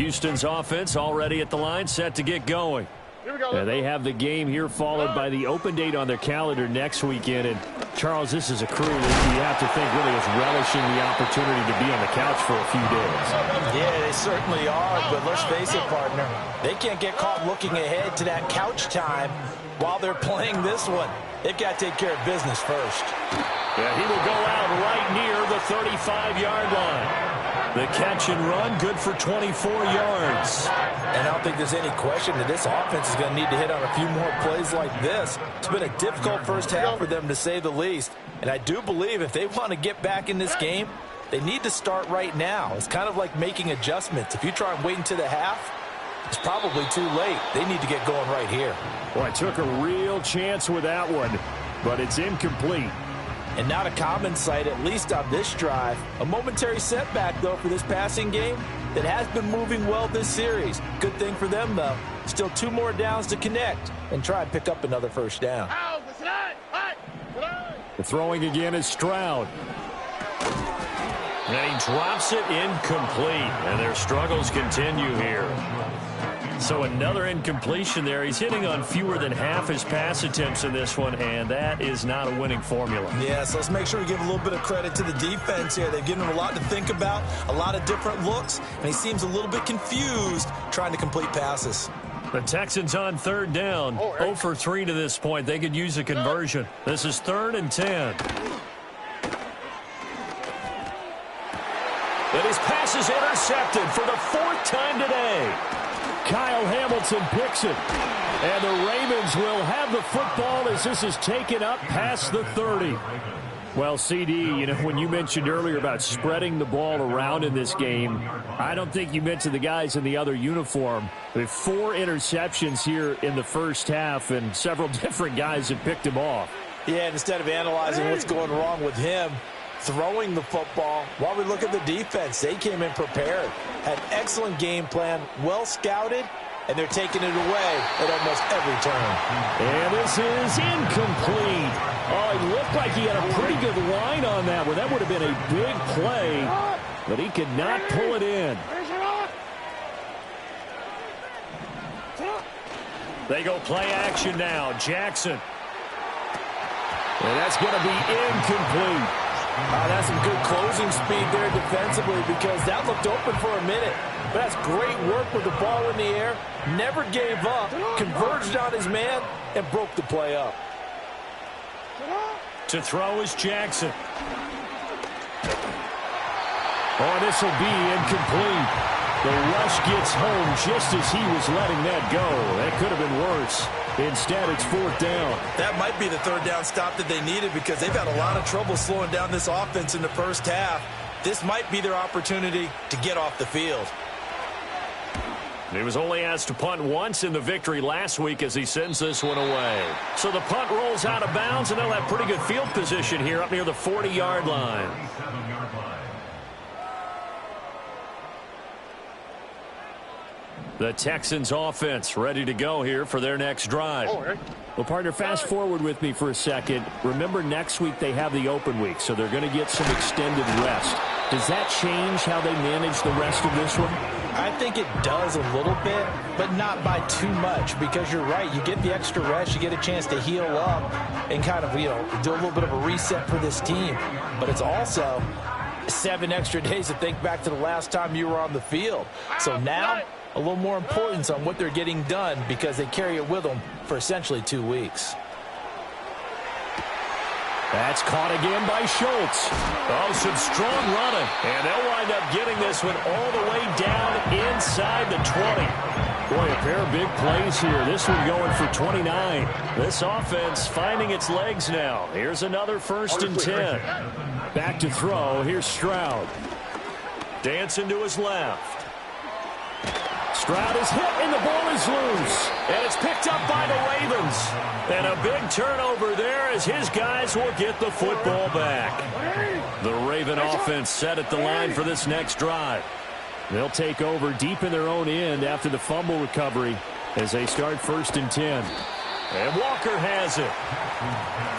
Houston's offense already at the line, set to get going. Here we go. They have the game here followed by the open date on their calendar next weekend. And, Charles, this is a crew that you have to think really is relishing the opportunity to be on the couch for a few days. Yeah, they certainly are, but let's face it, partner. They can't get caught looking ahead to that couch time while they're playing this one. They've got to take care of business first. Yeah, he will go out right near the 35-yard line. The catch and run, good for 24 yards. And I don't think there's any question that this offense is going to need to hit on a few more plays like this. It's been a difficult first half for them, to say the least. And I do believe if they want to get back in this game, they need to start right now. It's kind of like making adjustments. If you try and wait until the half, it's probably too late. They need to get going right here. Well, I took a real chance with that one, but it's incomplete. And not a common sight, at least on this drive. A momentary setback, though, for this passing game that has been moving well this series. Good thing for them, though. Still 2 more downs to connect and try and pick up another first down. The throwing again is Stroud. And he drops it incomplete. And their struggles continue here. So another incompletion there. He's hitting on fewer than half his pass attempts in this one, and that is not a winning formula. Yeah, so let's make sure we give a little bit of credit to the defense here. They've given him a lot to think about, a lot of different looks, and he seems a little bit confused trying to complete passes. The Texans on third down. 0 for 3 to this point. They could use a conversion. This is 3rd and 10. But his pass is intercepted for the 4th time today. Kyle Hamilton picks it. And the Ravens will have the football as this is taken up past the 30. Well, CD, you know, when you mentioned earlier about spreading the ball around in this game, I don't think you mentioned the guys in the other uniform. With 4 interceptions here in the first half, and several different guys have picked him off. Yeah, and instead of analyzing what's going wrong with him, throwing the football, while we look at the defense, they came in prepared, had excellent game plan, well scouted, and they're taking it away at almost every turn. And this is incomplete. Oh, it looked like he had a pretty good line on that one. That would have been a big play, but he could not pull it in. They go play action now. Jackson. And that's going to be incomplete. That's some good closing speed there defensively, because that looked open for a minute. But that's great work with the ball in the air. Never gave up, converged on his man, and broke the play up. To throw is Jackson. Oh, this will be incomplete. The rush gets home just as he was letting that go. That could have been worse. Instead, it's 4th down. That might be the 3rd down stop that they needed, because they've had a lot of trouble slowing down this offense in the first half. This might be their opportunity to get off the field. He was only asked to punt once in the victory last week as he sends this one away. So the punt rolls out of bounds, and they'll have pretty good field position here up near the 40-yard line. The Texans offense ready to go here for their next drive. Well, partner, fast forward with me for a second. Remember, next week they have the open week, so they're going to get some extended rest. Does that change how they manage the rest of this one? I think it does a little bit, but not by too much, because you're right. You get the extra rest, you get a chance to heal up and kind of, do a little bit of a reset for this team. But it's also 7 extra days to think back to the last time you were on the field. So now, a little more importance on what they're getting done, because they carry it with them for essentially 2 weeks. That's caught again by Schultz. Oh, some strong running. And they'll wind up getting this one all the way down inside the 20. Boy, a pair of big plays here. This one going for 29. This offense finding its legs now. Here's another 1st and 10. Back to throw. Here's Stroud. Dancing to his left. Stroud is hit, and the ball is loose. And it's picked up by the Ravens. And a big turnover there as his guys will get the football back. The Raven offense set at the line for this next drive. They'll take over deep in their own end after the fumble recovery as they start 1st and 10. And Walker has it.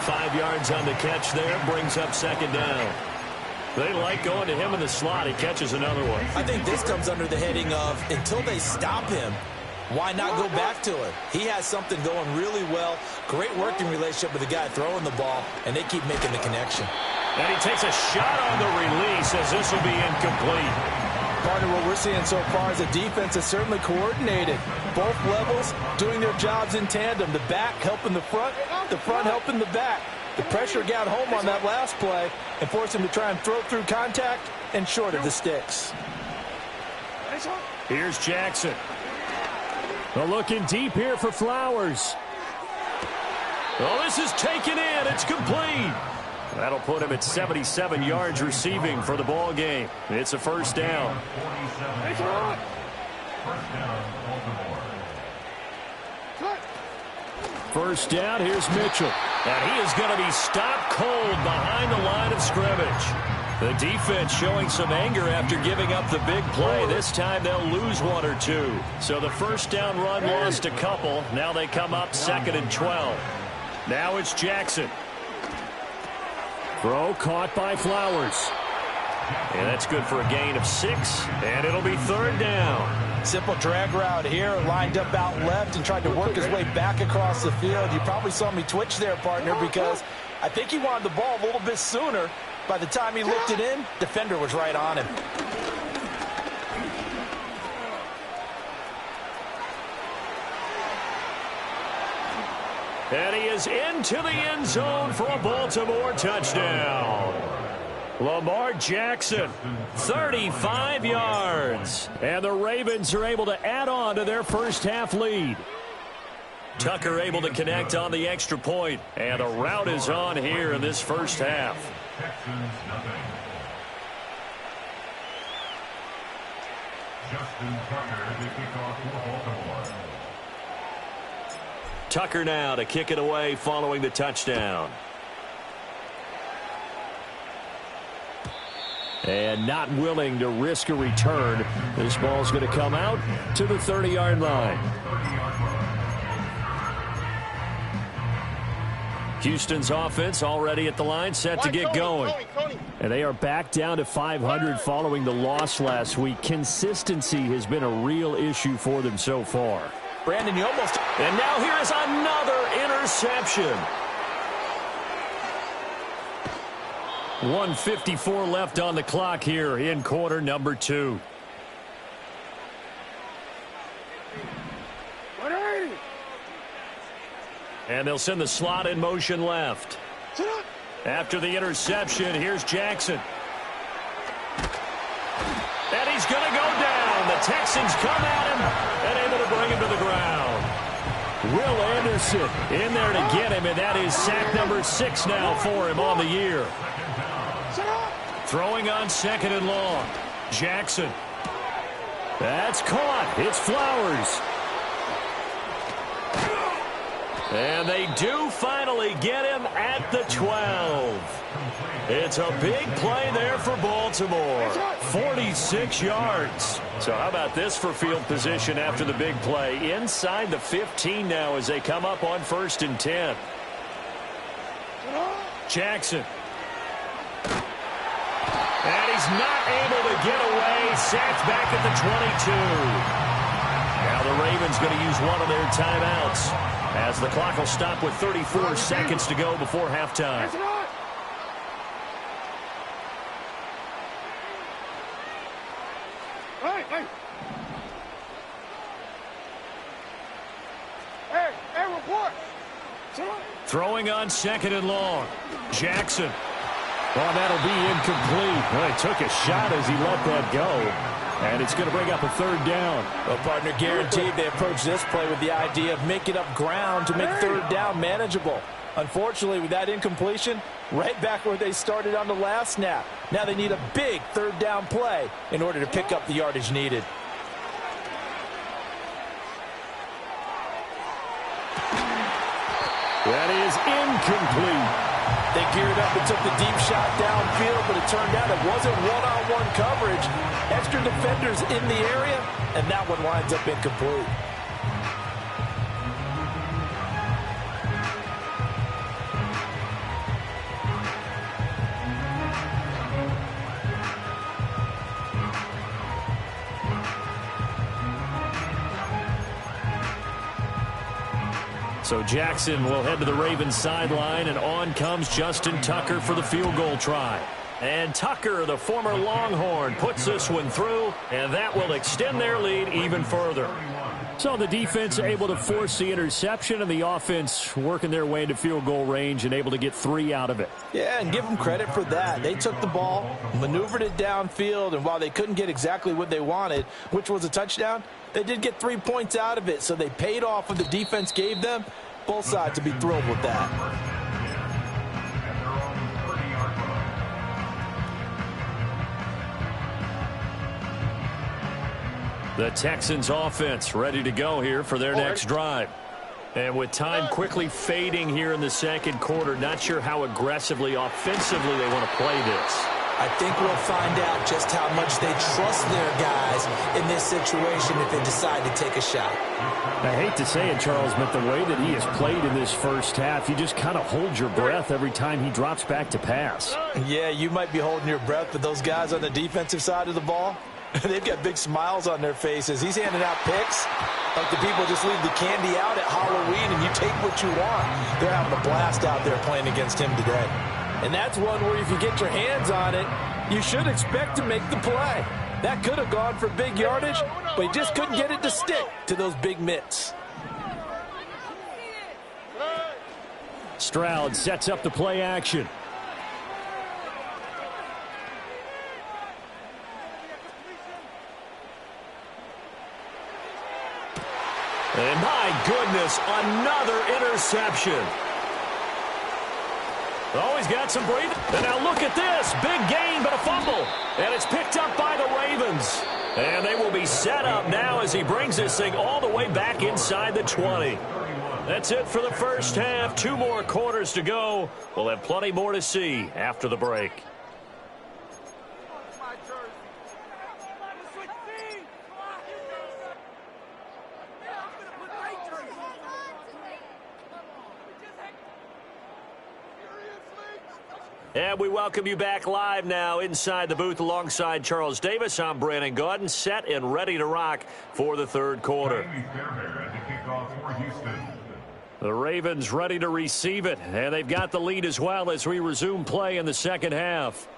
5 yards on the catch there, brings up 2nd down. They like going to him in the slot. He catches another one. I think this comes under the heading of until they stop him, why not go back to him? He has something going really well. Great working relationship with the guy throwing the ball, and they keep making the connection. And he takes a shot on the release as this will be incomplete. Partner, what we're seeing so far is a defense is certainly coordinated. Both levels doing their jobs in tandem. The back helping the front helping the back. The pressure got home on that last play and forced him to try and throw through contact and short of the sticks. Here's Jackson. Well, looking deep here for Flowers. Well, this is taken in. It's complete. That'll put him at 77 yards receiving for the ball game. It's a first down. First down, here's Mitchell. And he is going to be stopped cold behind the line of scrimmage. The defense showing some anger after giving up the big play. This time they'll lose one or two. So the first down run lost a couple. Now they come up 2nd and 12. Now it's Jackson. Throw caught by Flowers. And that's good for a gain of 6. And it'll be 3rd down. Simple drag route here, lined up out left and tried to work his way back across the field. You probably saw me twitch there, partner, because I think he wanted the ball a little bit sooner. By the time he looked it in, defender was right on him. And he is into the end zone for a Baltimore touchdown. Lamar Jackson, 35 yards. And the Ravens are able to add on to their first half lead. Tucker able to connect on the extra point. And the route is on here in this first half. Tucker now to kick it away following the touchdown. And not willing to risk a return. This ball's going to come out to the 30-yard line. Houston's offense already at the line, set to get going. And they are back down to 500 following the loss last week. Consistency has been a real issue for them so far. Brandon, you almost... And now here is another interception. 1:54 left on the clock here in quarter number 2. And they'll send the slot in motion left. After the interception, here's Jackson. And he's going to go down. The Texans come at him and able to bring him to the ground. Will Anderson in there to get him, and that is sack number 6 now for him on the year. Throwing on 2nd and long. Jackson. That's caught. It's Flowers. And they do finally get him at the 12. It's a big play there for Baltimore. 46 yards. So how about this for field position after the big play? Inside the 15 now as they come up on 1st and 10. Jackson. And he's not able to get away. Sacked back at the 22. Now the Ravens going to use one of their timeouts, as the clock will stop with 34 seconds to go before halftime. Hey, report. Throwing on 2nd and long. Jackson. Well, that'll be incomplete. Well, he took a shot as he let that go. And it's going to bring up a 3rd down. Well, partner, guaranteed they approach this play with the idea of making up ground to make 3rd down manageable. Unfortunately, with that incompletion, right back where they started on the last snap. Now they need a big 3rd down play in order to pick up the yardage needed. That is incomplete. They geared up and took the deep shot downfield, but it turned out it wasn't one-on-one coverage. Extra defenders in the area, and that one winds up incomplete. So Jackson will head to the Ravens sideline, and on comes Justin Tucker for the field goal try. And Tucker, the former Longhorn, puts this one through, and that will extend their lead even further. So the defense able to force the interception, and the offense working their way into field goal range and able to get 3 out of it. Yeah, and give them credit for that. They took the ball, maneuvered it downfield, and while they couldn't get exactly what they wanted, which was a touchdown, they did get 3 points out of it, so they paid off what the defense gave them. Both sides to be thrilled with that. The Texans offense ready to go here for their next drive. And with time quickly fading here in the second quarter, not sure how aggressively, offensively they want to play this. I think we'll find out just how much they trust their guys in this situation if they decide to take a shot. I hate to say it, Charles, but the way that he has played in this first half, you just kind of hold your breath every time he drops back to pass. Yeah, you might be holding your breath, but those guys on the defensive side of the ball, they've got big smiles on their faces. He's handing out picks like the people just leave the candy out at Halloween and you take what you want. They're having a blast out there playing against him today. And that's one where if you get your hands on it, you should expect to make the play. That could have gone for big yardage, but he just couldn't get it to stick to those big mitts. Stroud sets up the play action. And my goodness, another interception. Oh, he's got some breathing. And now look at this. Big gain, but a fumble. And it's picked up by the Ravens. And they will be set up now as he brings this thing all the way back inside the 20. That's it for the first half. 2 more quarters to go. We'll have plenty more to see after the break. And we welcome you back live now inside the booth alongside Charles Davis. I'm Brandon Gaudin, set and ready to rock for the third quarter. The Ravens ready to receive it, and they've got the lead as well as we resume play in the second half.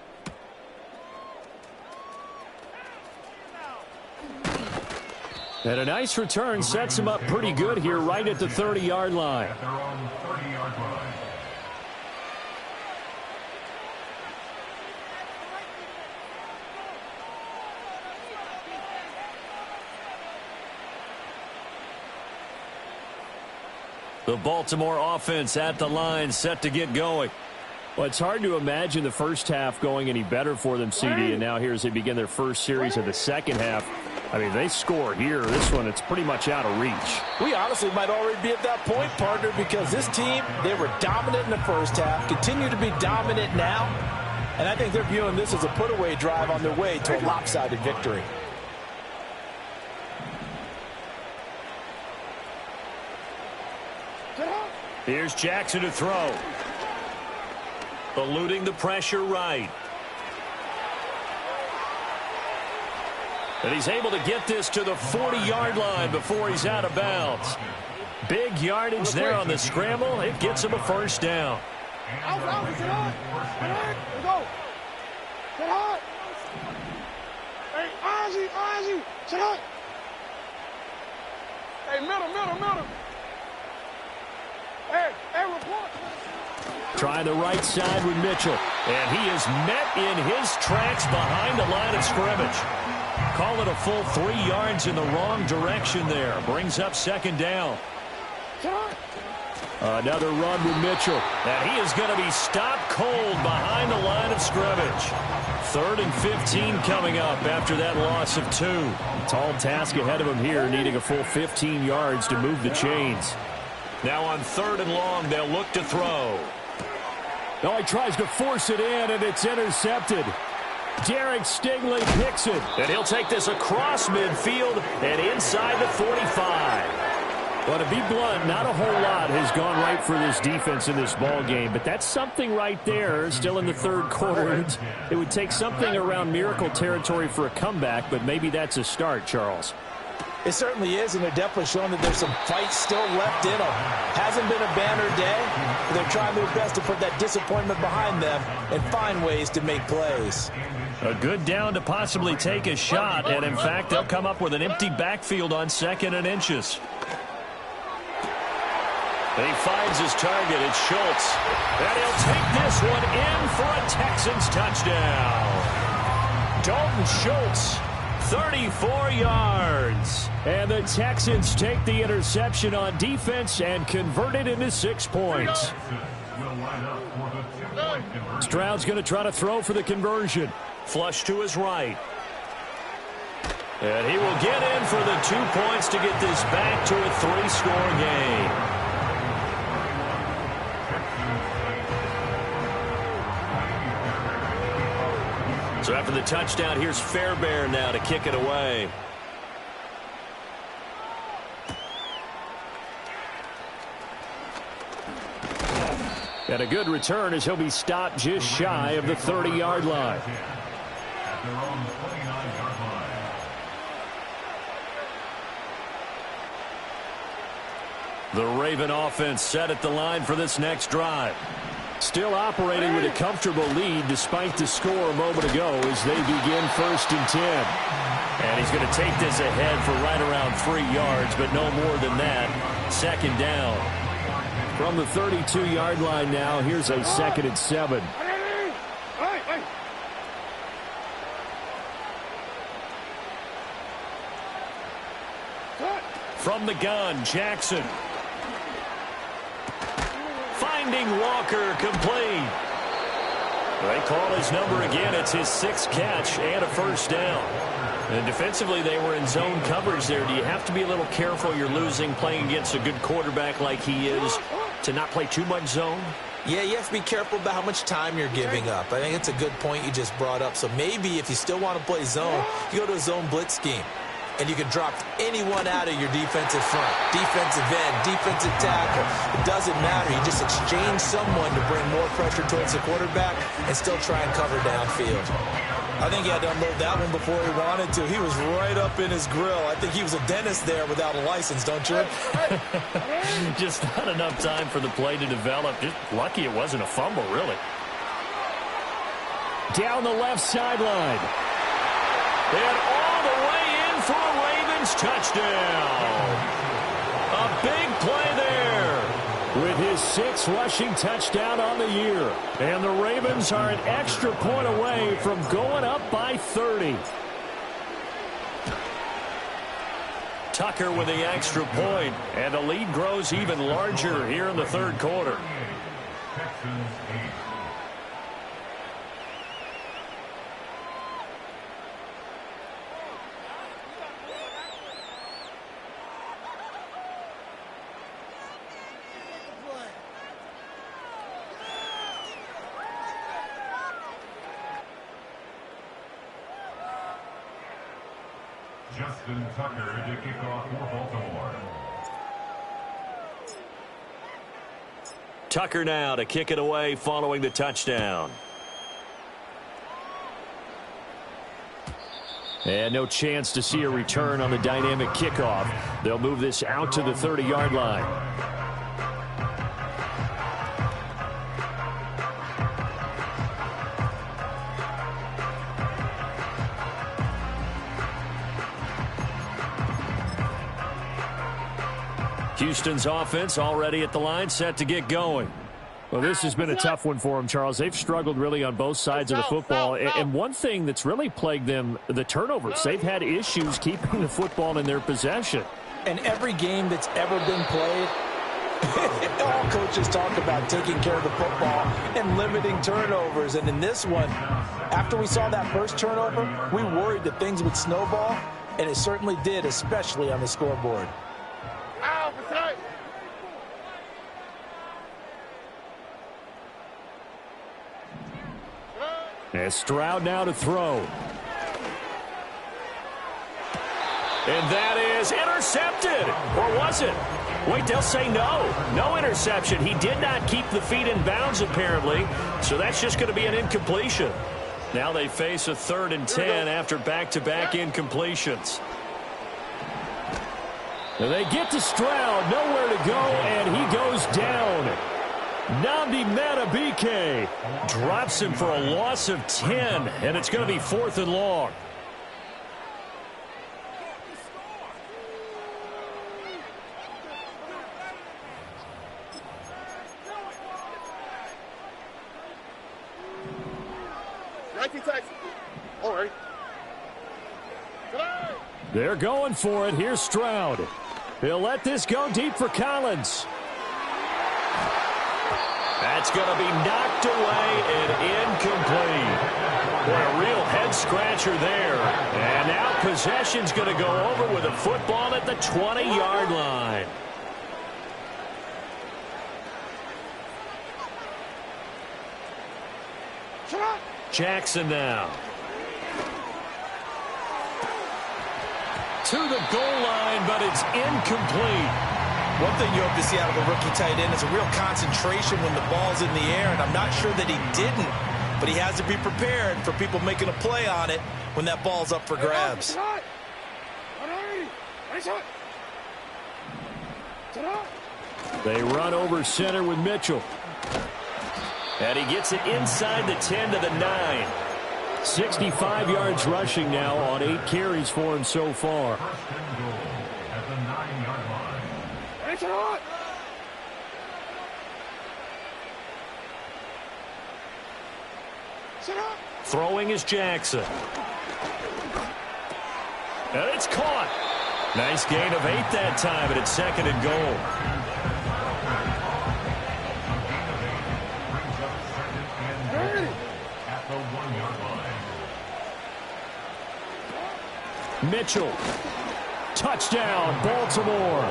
And a nice return sets him up pretty good here right at the 30-yard line. The Baltimore offense at the line, set to get going. Well, it's hard to imagine the first half going any better for them, CD, and now here as they begin their first series of the second half. I mean, they score here. This one, it's pretty much out of reach. We honestly might already be at that point, partner, because this team, they were dominant in the first half, continue to be dominant now, and I think they're viewing this as a put-away drive on their way to a lopsided victory. Here's Jackson to throw. Eluding the pressure right. And he's able to get this to the 40-yard line before he's out of bounds. Big yardage there on the scramble. It gets him a first down. Out, sit on. Go. Sit on. Hey, Ozzy, sit on. Hey, middle. Hey, report. Try the right side with Mitchell. And he is met in his tracks behind the line of scrimmage. Call it a full 3 yards in the wrong direction there. Brings up second down. Another run with Mitchell. And he is going to be stopped cold behind the line of scrimmage. 3rd and 15 coming up after that loss of 2. Tall task ahead of him here, needing a full 15 yards to move the chains. Now on 3rd and long, they'll look to throw. Oh, he tries to force it in, and it's intercepted. Derek Stingley picks it. And he'll take this across midfield and inside the 45. Well, to be blunt, not a whole lot has gone right for this defense in this ball game, but that's something right there. Still in the 3rd quarter. It would take something around miracle territory for a comeback, but maybe that's a start, Charles. It certainly is, and they're definitely showing that there's some fight still left in them. Hasn't been a banner day, but they're trying their best to put that disappointment behind them and find ways to make plays. A good down to possibly take a shot, and in fact, they'll come up with an empty backfield on 2nd and inches. And he finds his target. It's Schultz. And he'll take this one in for a Texans touchdown. Dalton Schultz, 34 yards. And the Texans take the interception on defense and convert it into 6 points. Stroud's going to try to throw for the conversion. Flush to his right. And he will get in for the 2 points to get this back to a 3-score game. So after the touchdown, here's Fairbairn now to kick it away. And a good return as he'll be stopped just shy of the 30-yard line. The Raven offense set at the line for this next drive. Still operating with a comfortable lead despite the score a moment ago as they begin 1st and 10. And he's going to take this ahead for right around 3 yards, but no more than that. 2nd down. From the 32-yard line now, here's a 2nd and 7. From the gun, Jackson. Finding Walker, complete. They call his number again. It's his 6th catch and a 1st down. And defensively, they were in zone coverage there. Do you have to be a little careful? You're losing playing against a good quarterback like he is to not play too much zone? Yeah, you have to be careful about how much time you're giving up. I think it's a good point you just brought up. So maybe if you still want to play zone, you go to a zone blitz scheme. And you can drop anyone out of your defensive front, defensive end, defensive tackle. It doesn't matter. You just exchange someone to bring more pressure towards the quarterback and still try and cover downfield. I think he had to unload that one before he wanted to. He was right up in his grill. I think he was a dentist there without a license, don't you? Just not enough time for the play to develop. Just lucky it wasn't a fumble, really. Down the left sideline. And all the way in for a Ravens touchdown. A big play there with his 6th rushing touchdown on the year. And the Ravens are an extra point away from going up by 30. Tucker with the extra point, and the lead grows even larger here in the 3rd quarter. Justin Tucker to kick off for Baltimore. Tucker now to kick it away following the touchdown. And no chance to see a return on the dynamic kickoff. They'll move this out to the 30-yard line. Houston's offense already at the line, set to get going. Well, this has been a tough one for them, Charles. They've struggled really on both sides of the football. And one thing that's really plagued them, the turnovers. They've had issues keeping the football in their possession. And every game that's ever been played, all coaches talk about taking care of the football and limiting turnovers. And in this one, after we saw that first turnover, we worried that things would snowball, and it certainly did, especially on the scoreboard. And Stroud now to throw. And that is intercepted. Or was it? Wait, they'll say no. No interception. He did not keep the feet in bounds, apparently. So that's just going to be an incompletion. Now they face a 3rd and 10 after back-to-back incompletions. And they get to Stroud, nowhere to go, and he goes down. Nnamdi Madubuike drops him for a loss of 10, and it's going to be 4th and long. They're going for it. Here's Stroud. He'll let this go deep for Collins. That's going to be knocked away and incomplete. What a real head-scratcher there. And now possession's going to go over with a football at the 20-yard line. Jackson now. To the goal line, but it's incomplete. One thing you hope to see out of a rookie tight end is a real concentration when the ball's in the air, and I'm not sure that he didn't, but he has to be prepared for people making a play on it when that ball's up for grabs. They run over center with Mitchell. And he gets it inside the 10 to the 9. 65 yards rushing now on 8 carries for him so far. At the 9-yard line. Throwing is Jackson. And it's caught. Nice gain of 8 that time, and it's 2nd and goal. At the 1-yard line. Mitchell. Touchdown, Baltimore.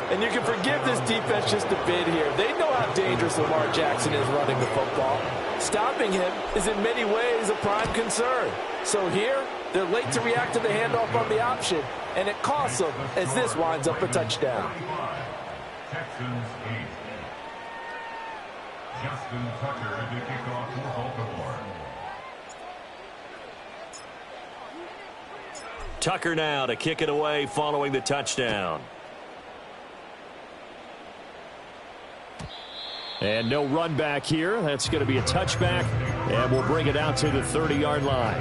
And you can forgive this defense just a bit here. They know how dangerous Lamar Jackson is running the football. Stopping him is in many ways a prime concern. So here, they're late to react to the handoff on the option, and it costs them as this winds up a touchdown. Texans 8. Justin Tucker to kick off for Baltimore. Tucker now to kick it away following the touchdown. And no run back here. That's going to be a touchback, and we'll bring it out to the 30-yard line.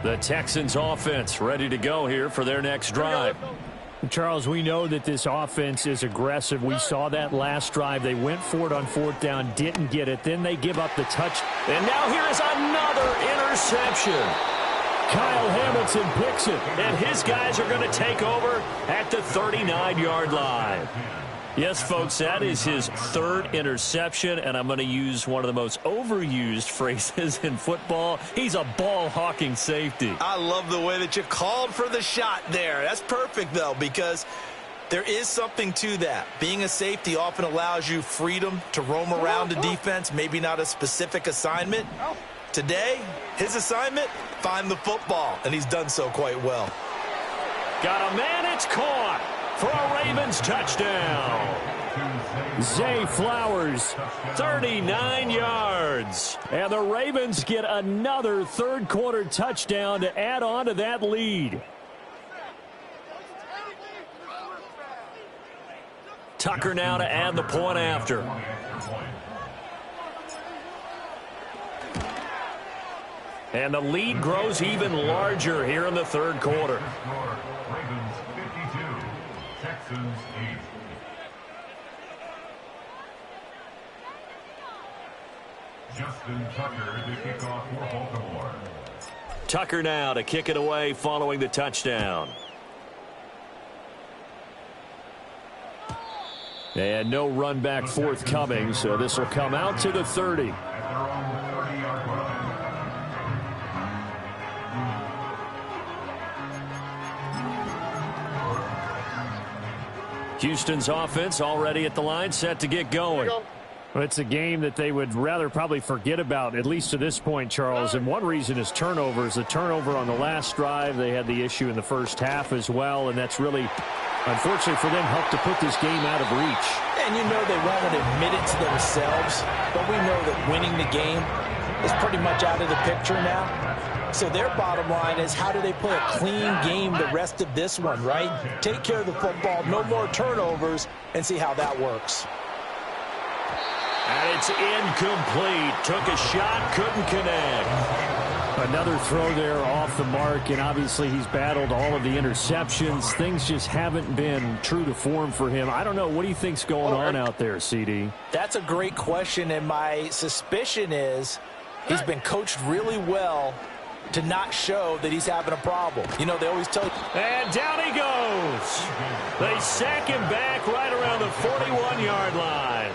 The Texans offense ready to go here for their next drive. Charles, we know that this offense is aggressive. We saw that last drive. They went for it on 4th down, didn't get it. Then they give up the touch. And now here is another interception. Kyle Hamilton picks it, and his guys are going to take over at the 39-yard line. Yes, folks, that is his 3rd interception, and I'm going to use one of the most overused phrases in football. He's a ball-hawking safety. I love the way that you called for the shot there. That's perfect, though, because there is something to that. Being a safety often allows you freedom to roam around a defense, maybe not a specific assignment. Today, his assignment, find the football, and he's done so quite well. Got a man, it's caught for a Ravens touchdown. Zay Flowers, 39 yards. And the Ravens get another 3rd-quarter touchdown to add on to that lead. Tucker now to add the point after. And the lead grows even larger here in the 3rd quarter. Ravens 52, Texans 8. Justin Tucker to kick off for Baltimore. Tucker now to kick it away following the touchdown. And no run back forthcoming, so this will come out to the 30. Houston's offense already at the line, set to get going. well, it's a game that they would rather probably forget about, at least to this point, Charles. And one reason is turnovers. The turnover on the last drive, they had the issue in the first half as well, and that's really, unfortunately for them, helped to put this game out of reach. And you know they won't admit it to themselves, but we know that winning the game is pretty much out of the picture now. So their bottom line is, how do they play a clean game the rest of this one, right? Take care of the football, no more turnovers, and see how that works. And it's incomplete. Took a shot, couldn't connect. Another throw there off the mark, and obviously he's battled all of the interceptions. Things just haven't been true to form for him. I don't know. What do you think's going on out there, CD? That's a great question, and my suspicion is he's been coached really well to not show that he's having a problem. You know, they always tell you. And down he goes. They sack him back right around the 41-yard line.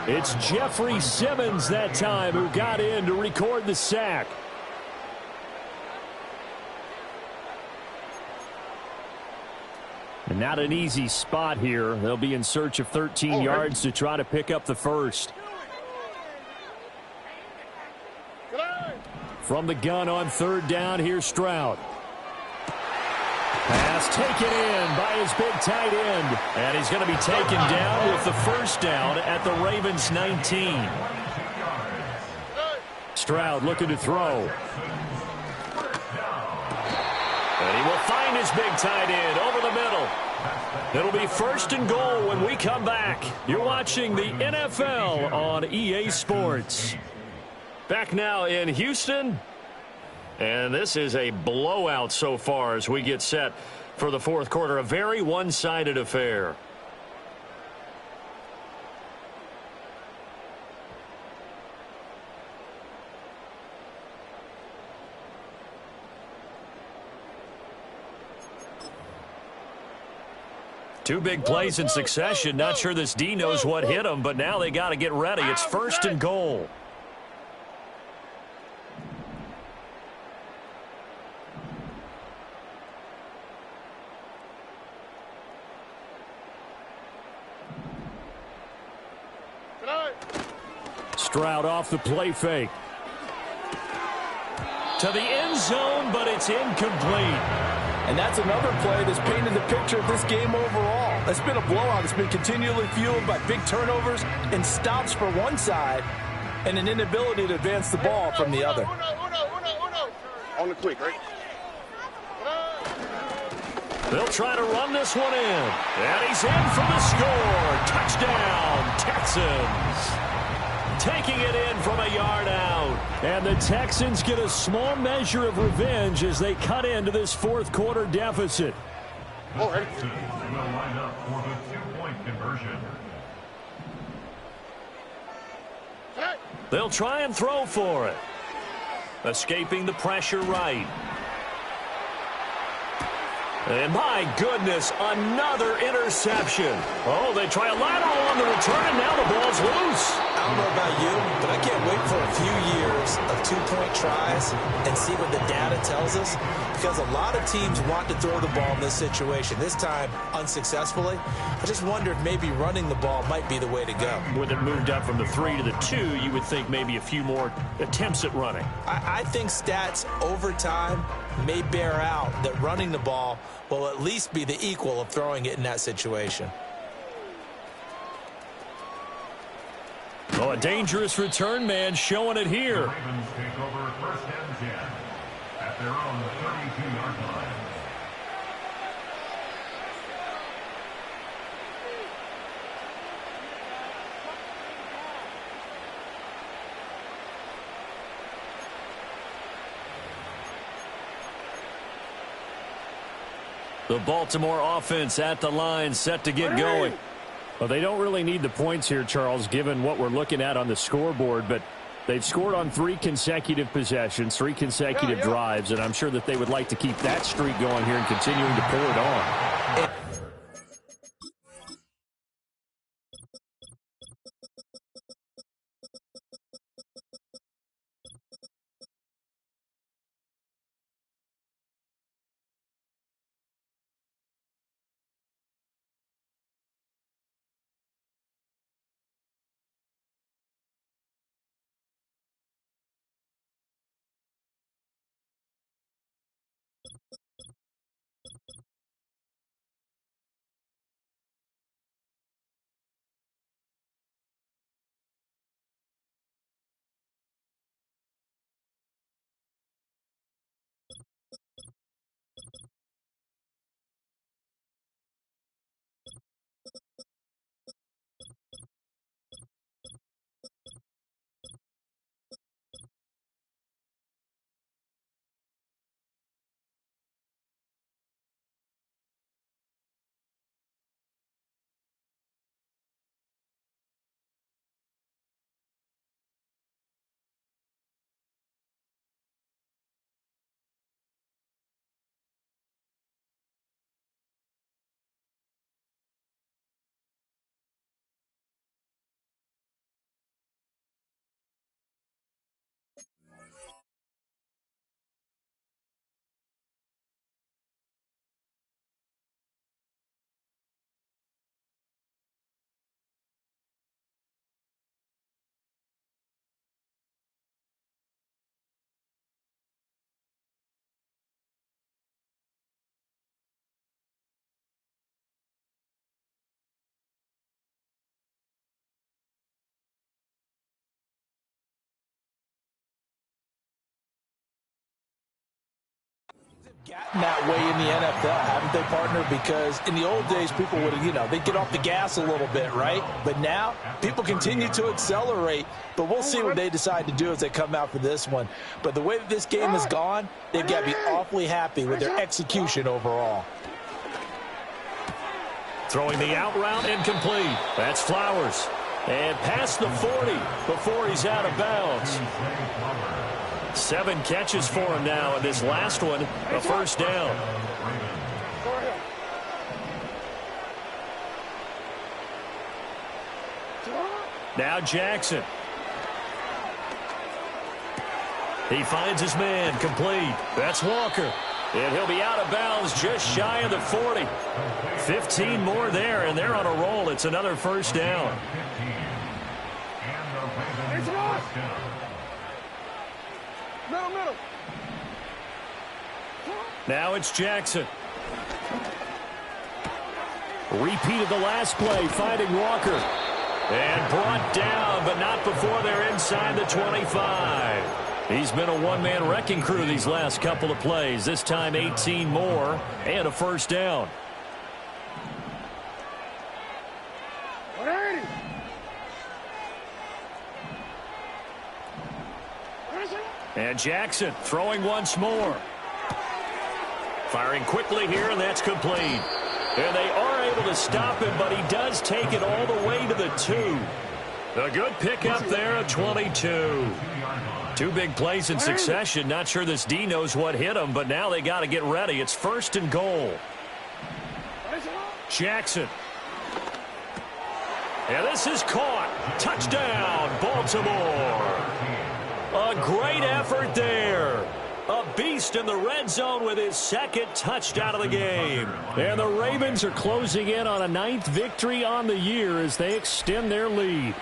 It's Jeffrey Simmons that time who got in to record the sack. And not an easy spot here. They'll be in search of 13 yards to try to pick up the first. From the gun on third down, here's Stroud. Pass taken in by his big tight end. And he's going to be taken down with the first down at the Ravens' 19. Stroud looking to throw. And he will find his big tight end over the middle. It'll be first and goal when we come back. You're watching the NFL on EA Sports. Back now in Houston. And this is a blowout so far as we get set for the fourth quarter. A very one-sided affair. Two big plays in succession. Not sure this D knows what hit him, but now they got to get ready. It's first and goal. Stroud off the play fake. To the end zone, but it's incomplete. And that's another play that's painted the picture of this game overall. It's been a blowout. It's been continually fueled by big turnovers and stops for one side and an inability to advance the ball from the other. On the quick, right? They'll try to run this one in. And he's in for the score. Touchdown, Texans. Taking it in from a yard out. And the Texans get a small measure of revenge as they cut into this fourth quarter deficit. Texans will line up for the two-point conversion. They'll try and throw for it. Escaping the pressure right. And my goodness, another interception. Oh, they try a lateral on the return, and now the ball's loose. I don't know about you, but I can't wait for a few years of two-point tries and see what the data tells us, because a lot of teams want to throw the ball in this situation. This time, unsuccessfully. I just wonder if maybe running the ball might be the way to go. With it moved up from the 3 to the 2, you would think maybe a few more attempts at running. I think stats over time may bear out that running the ball will at least be the equal of throwing it in that situation. Oh, a dangerous return man showing it here. The Ravens take over first and 10 at their own 32-yard line. The Baltimore offense at the line, set to get going. Well, they don't really need the points here, Charles, given what we're looking at on the scoreboard, but they've scored on 3 consecutive possessions, 3 consecutive drives, and I'm sure that they would like to keep that streak going here and continuing to pull it on. gotten that way in the NFL, haven't they, partner? Because in the old days, people would, they'd get off the gas a little bit, right? But now, people continue to accelerate. But we'll see what they decide to do as they come out for this one. But the way that this game has gone, they've got to be awfully happy with their execution overall. Throwing the out route incomplete. That's Flowers. And past the 40 before he's out of bounds. 7 catches for him now, and this last one, a first down. Now Jackson. He finds his man, complete. That's Walker. And he'll be out of bounds just shy of the 40. 15 more there, and they're on a roll. It's another first down. Now it's Jackson. Repeat of the last play, finding Walker. And brought down, but not before they're inside the 25. He's been a one-man wrecking crew these last couple of plays. This time 18 more and a first down. And Jackson throwing once more. Firing quickly here, and that's complete. And they are able to stop him, but he does take it all the way to the 2. A good pickup there at 22. 2 big plays in succession. Not sure this D knows what hit him, but now they got to get ready. It's first and goal. Jackson. And this is caught. Touchdown, Baltimore. A great effort there. A beast in the red zone with his second touchdown of the game. And the Ravens are closing in on a 9th victory on the year as they extend their lead.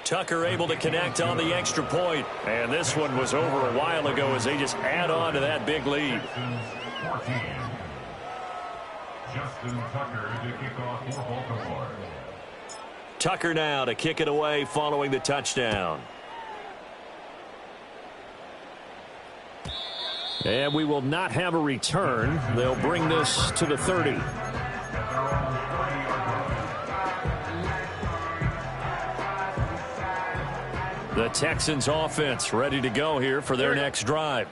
Tucker able to connect on the extra point. And this one was over a while ago as they just add on to that big lead. Justin Tucker to kick off for Baltimore. Tucker now to kick it away following the touchdown. And we will not have a return. They'll bring this to the 30. The Texans offense ready to go here for their next drive.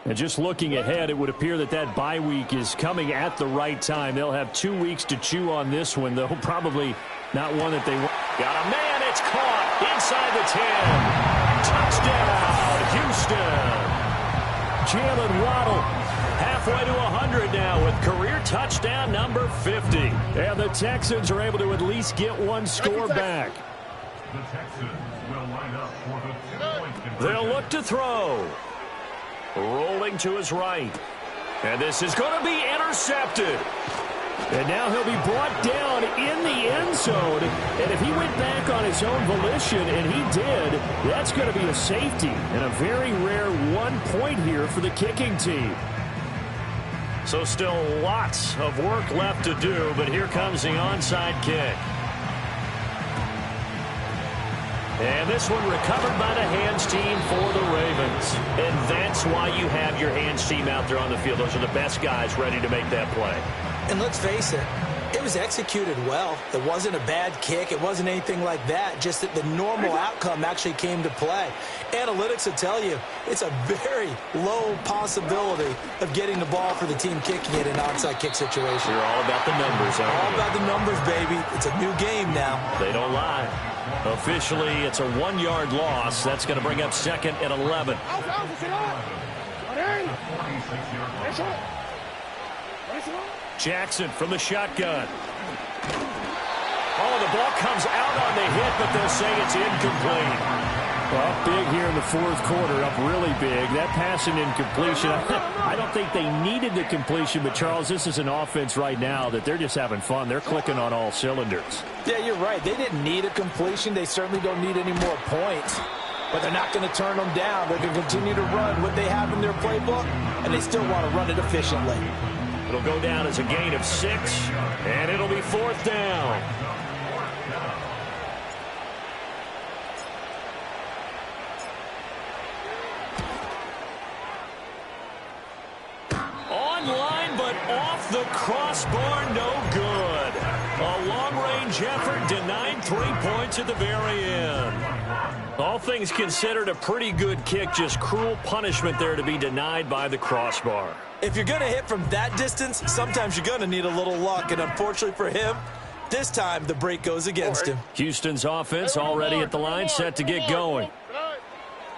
And just looking ahead, it would appear that that bye week is coming at the right time. They'll have 2 weeks to chew on this one, though probably not one that they want. Got a man, it's caught inside the 10. Touchdown, Houston. Jalen Waddle halfway to 100 now with career touchdown number 50. And the Texans are able to at least get one score back. The Texans will line up for the 2-point conversion. They'll look to throw. Rolling to his right. And this is going to be intercepted. And now he'll be brought down in the end zone. And if he went back on his own volition, and he did, that's going to be a safety. And a very rare 1 point here for the kicking team. So still lots of work left to do, but here comes the onside kick. And this one recovered by the hands team for the Ravens. And that's why you have your hands team out there on the field. Those are the best guys ready to make that play. And let's face it, it was executed well. It wasn't a bad kick. It wasn't anything like that. Just that the normal outcome actually came to play. Analytics will tell you it's a very low possibility of getting the ball for the team kicking it in an onside kick situation. You're all about the numbers, aren't you? All about the numbers, baby. It's a new game now. They don't lie. Officially, it's a 1-yard loss. That's going to bring up 2nd and 11. Jackson from the shotgun. Oh, the ball comes out on the hit, but they'll say it's incomplete. Well, up big here in the 4th quarter, up really big. That passing incompletion, I don't think they needed the completion, but, Charles, this is an offense right now that they're just having fun. They're clicking on all cylinders. Yeah, you're right. They didn't need a completion. They certainly don't need any more points. But they're not going to turn them down. They're going to continue to run what they have in their playbook, and they still want to run it efficiently. It'll go down as a gain of 6, and it'll be 4th down. off the crossbar, no good. A long-range effort denied 3 points at the very end. All things considered, a pretty good kick, just cruel punishment there to be denied by the crossbar. If you're going to hit from that distance, sometimes you're going to need a little luck, and unfortunately for him, this time the break goes against him. Houston's offense already at the line, set to get going.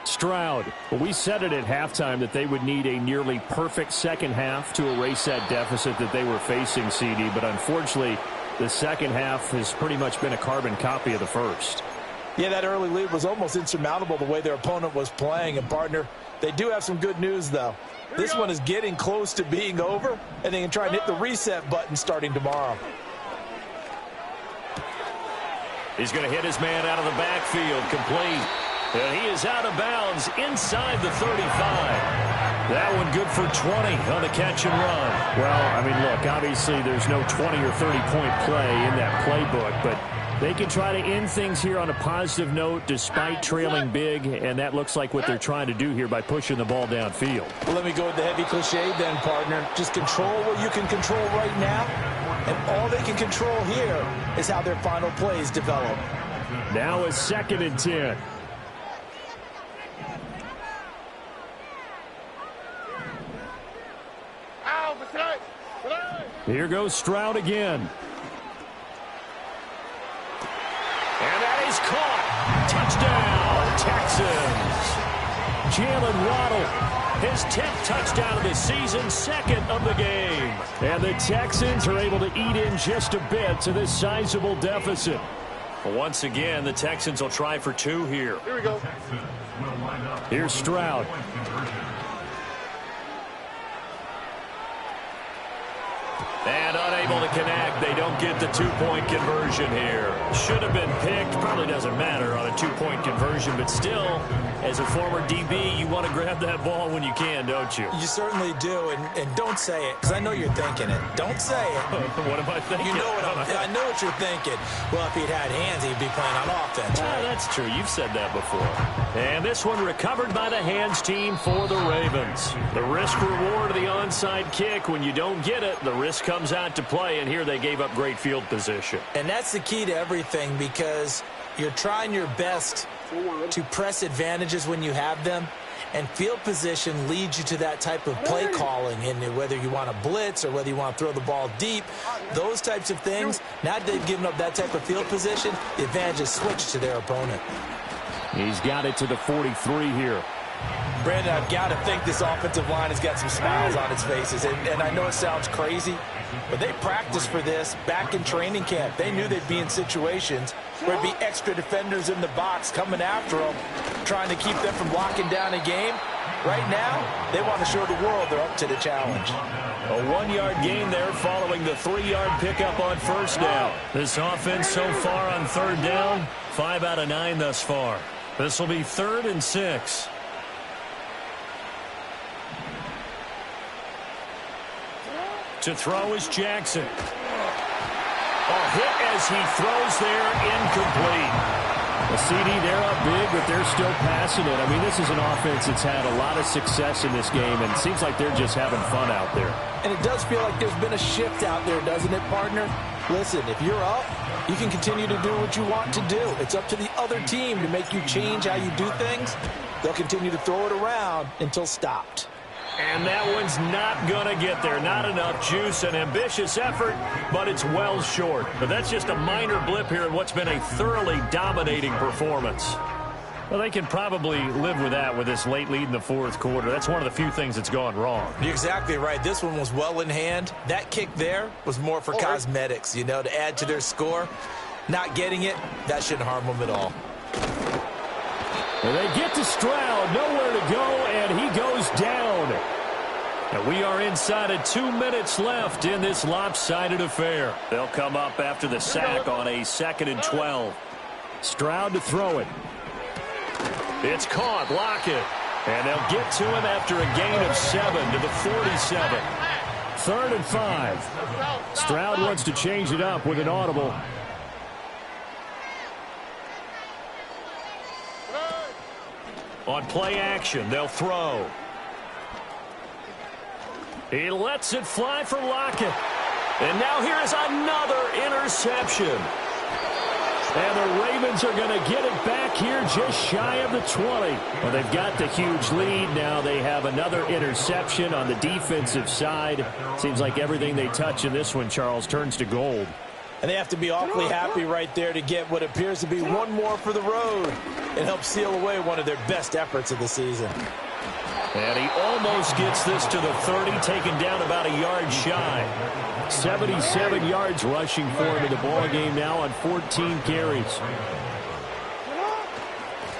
Stroud. Well, we said it at halftime that they would need a nearly perfect second half to erase that deficit that they were facing, CD, but unfortunately, the second half has pretty much been a carbon copy of the first. Yeah, that early lead was almost insurmountable the way their opponent was playing. And, partner, they do have some good news, though. This one is getting close to being over, and they can try and hit the reset button starting tomorrow. He's going to hit his man out of the backfield, complete. And he is out of bounds inside the 35. That one good for 20 on the catch and run. Well, I mean, look, obviously there's no 20 or 30-point play in that playbook, but they can try to end things here on a positive note despite trailing big, and that looks like what they're trying to do here by pushing the ball downfield. Well, let me go with the heavy cliche then, partner. Just control what you can control right now, and all they can control here is how their final plays develop. Now it's 2nd and 10. Here goes Stroud again. And that is caught. Touchdown, Texans. Jalen Waddle, his 10th touchdown of the season, 2nd of the game. And the Texans are able to eat in just a bit to this sizable deficit. Once again, the Texans will try for 2 here. Here we go. Here's Stroud. And unable to connect. They don't get the 2-point conversion here. Should have been picked. Probably doesn't matter on a 2-point conversion, but still, as a former DB, you want to grab that ball when you can, don't you? You certainly do, and don't say it, because I know you're thinking it. Don't say it. What am I thinking? You know I know what you're thinking. Well, if he'd had hands, he'd be playing on offense. Right? That's true. You've said that before. And this one recovered by the hands team for the Ravens. The risk-reward of the onside kick. When you don't get it, the risk comes out to play, and here they gave up great field position. And that's the key to everything, because you're trying your best to press advantages when you have them, and field position leads you to that type of play calling. And whether you want to blitz or whether you want to throw the ball deep, those types of things, now that they've given up that type of field position, the advantage is switched to their opponent. He's got it to the 43 here. Brandon, I've got to think this offensive line has got some smiles on its faces. And I know it sounds crazy, but they practiced for this back in training camp. They knew they'd be in situations where it'd be extra defenders in the box coming after them, trying to keep them from locking down a game. Right now, they want to show the world they're up to the challenge. A 1-yard gain there following the 3-yard pickup on first down. This offense so far on 3rd down, 5 out of 9 thus far. This will be 3rd and 6. To throw is Jackson. A hit as he throws there, incomplete. A CD, they're up big, but they're still passing it. I mean, this is an offense that's had a lot of success in this game, and it seems like they're just having fun out there. And it does feel like there's been a shift out there, doesn't it, partner? Listen, if you're up, you can continue to do what you want to do. It's up to the other team to make you change how you do things. They'll continue to throw it around until stopped. And that one's not going to get there. Not enough juice. An ambitious effort, but it's well short. But that's just a minor blip here in what's been a thoroughly dominating performance. Well, they can probably live with that with this late lead in the 4th quarter. That's one of the few things that's gone wrong. You're exactly right. This one was well in hand. That kick there was more for cosmetics, you know, to add to their score. Not getting it, that shouldn't harm them at all. And they get to Stroud, nowhere to go, and he goes down. And we are inside of 2 minutes left in this lopsided affair. They'll come up after the sack on a 2nd and 12. Stroud to throw it. It's caught, Lockett. And they'll get to him after a gain of 7 to the 47. 3rd and 5. Stroud wants to change it up with an audible. On play action, they'll throw. He lets it fly for Lockett. And now here is another interception. And the Ravens are going to get it back here just shy of the 20. Well, they've got the huge lead. Now they have another interception on the defensive side. Seems like everything they touch in this one, Charles, turns to gold. And they have to be awfully happy right there to get what appears to be one more for the road and help seal away one of their best efforts of the season. And he almost gets this to the 30, taken down about a yard shy. 77 yards rushing for him in the ball game now on 14 carries.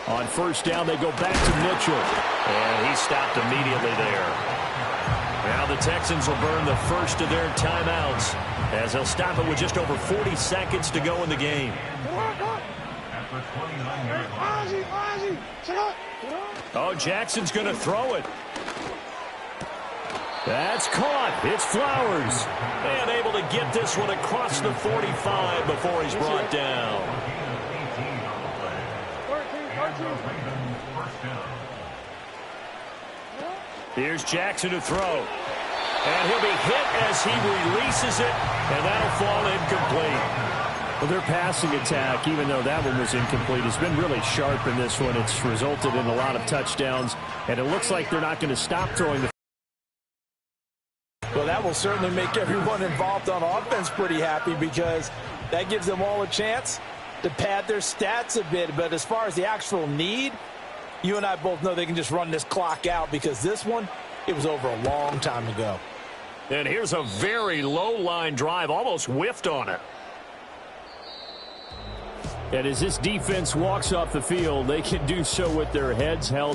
On first down, they go back to Mitchell. And he stopped immediately there. Now the Texans will burn the first of their timeouts as they'll stop it with just over 40 seconds to go in the game. Oh, Jackson's going to throw it. That's caught. It's Flowers. And able to get this one across the 45 before he's brought down. Here's Jackson to throw. And he'll be hit as he releases it, and that'll fall incomplete. Well, their passing attack, even though that one was incomplete, has been really sharp in this one. It's resulted in a lot of touchdowns, and it looks like they're not going to stop throwing the. Well, that will certainly make everyone involved on offense pretty happy because that gives them all a chance to pad their stats a bit. But as far as the actual need, you and I both know they can just run this clock out because this one, it was over a long time ago. And here's a very low-line drive, almost whiffed on it. And as this defense walks off the field, they can do so with their heads held